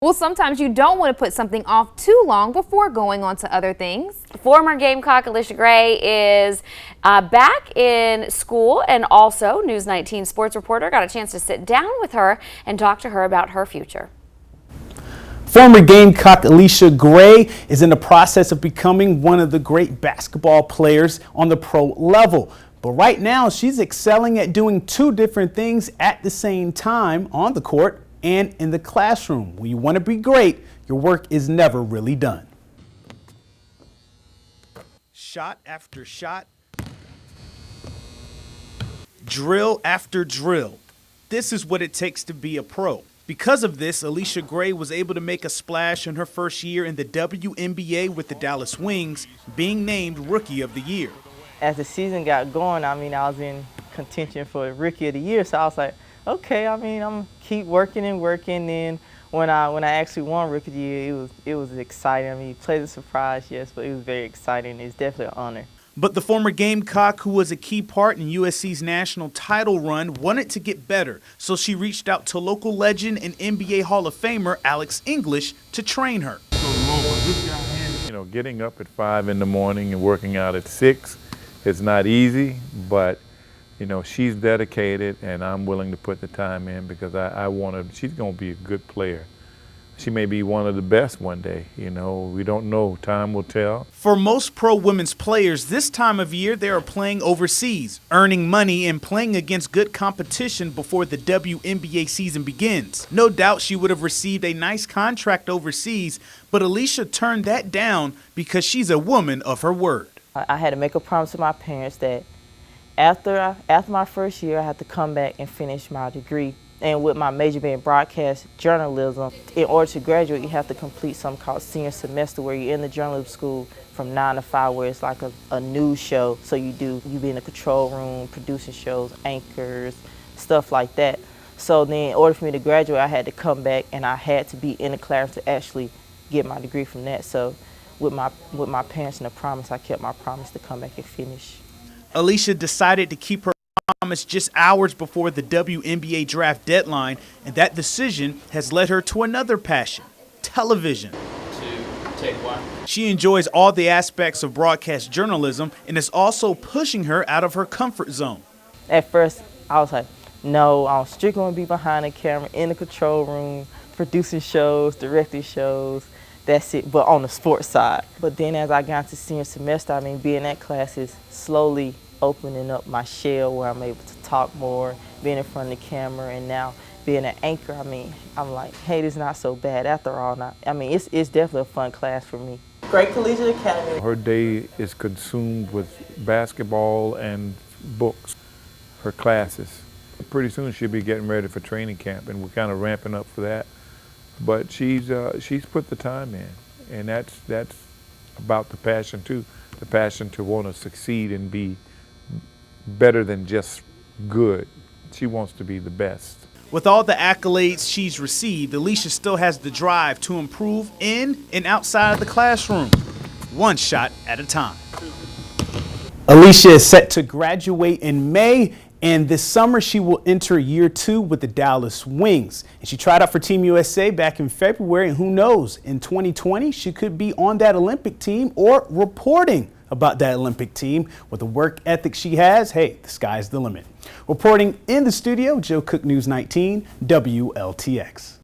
Well, sometimes you don't want to put something off too long before going on to other things. Former Gamecock Allisha Gray is back in school, and also News 19 sports reporter got a chance to sit down with her and talk to her about her future. Former Gamecock Allisha Gray is in the process of becoming one of the great basketball players on the pro level. But right now, she's excelling at doing two different things at the same time on the court and in the classroom. When you want to be great, your work is never really done. Shot after shot, drill after drill. This is what it takes to be a pro. Because of this, Allisha Gray was able to make a splash in her first year in the WNBA with the Dallas Wings, being named Rookie of the Year. As the season got going, I was in contention for Rookie of the Year, so I was like, okay, I'm keep working and working. Then when I actually won Rookie of the Year, it was exciting. It played a surprise, yes, but it was very exciting. It's definitely an honor. But the former Gamecock, who was a key part in USC's national title run, wanted to get better, so she reached out to local legend and NBA Hall of Famer Alex English to train her. You know, getting up at 5 in the morning and working out at 6 is not easy, but you know, she's dedicated, and I'm willing to put the time in because I want her. She's going to be a good player. She may be one of the best one day. You know, we don't know. Time will tell. For most pro women's players, this time of year, they are playing overseas, earning money and playing against good competition before the WNBA season begins. No doubt she would have received a nice contract overseas, but Allisha turned that down because she's a woman of her word. I had to make a promise to my parents that after my first year, I had to come back and finish my degree. And with my major being broadcast journalism, in order to graduate, you have to complete something called senior semester, where you're in the journalism school from 9 to 5, where it's like a news show. So you be in the control room, producing shows, anchors, stuff like that. So then in order for me to graduate, I had to come back, and I had to be in the class to actually get my degree from that. So with my parents and the promise, I kept my promise to come back and finish. Allisha decided to keep her promise just hours before the WNBA draft deadline, and that decision has led her to another passion, television. She enjoys all the aspects of broadcast journalism and is also pushing her out of her comfort zone. At first, I was like, no, I'm strictly going to be behind the camera, in the control room, producing shows, directing shows. That's it, but on the sports side. But then as I got into senior semester, being at classes, slowly opening up my shell where I'm able to talk more, being in front of the camera, and now being an anchor, I'm like, hey, this is not so bad after all. It's definitely a fun class for me. Great Collegiate Academy. Her day is consumed with basketball and books, her classes. Pretty soon she'll be getting ready for training camp, and we're kind of ramping up for that. But she's put the time in, and that's about the passion too, the passion to want to succeed and be better than just good. She wants to be the best. With all the accolades she's received, Allisha still has the drive to improve in and outside of the classroom, one shot at a time. Allisha is set to graduate in May, and this summer she will enter year 2 with the Dallas Wings. And she tried out for Team USA back in February, and who knows, in 2020 she could be on that Olympic team or reporting about that Olympic team. With the work ethic she has, hey, the sky's the limit. Reporting in the studio, Joe Cook, News 19, WLTX.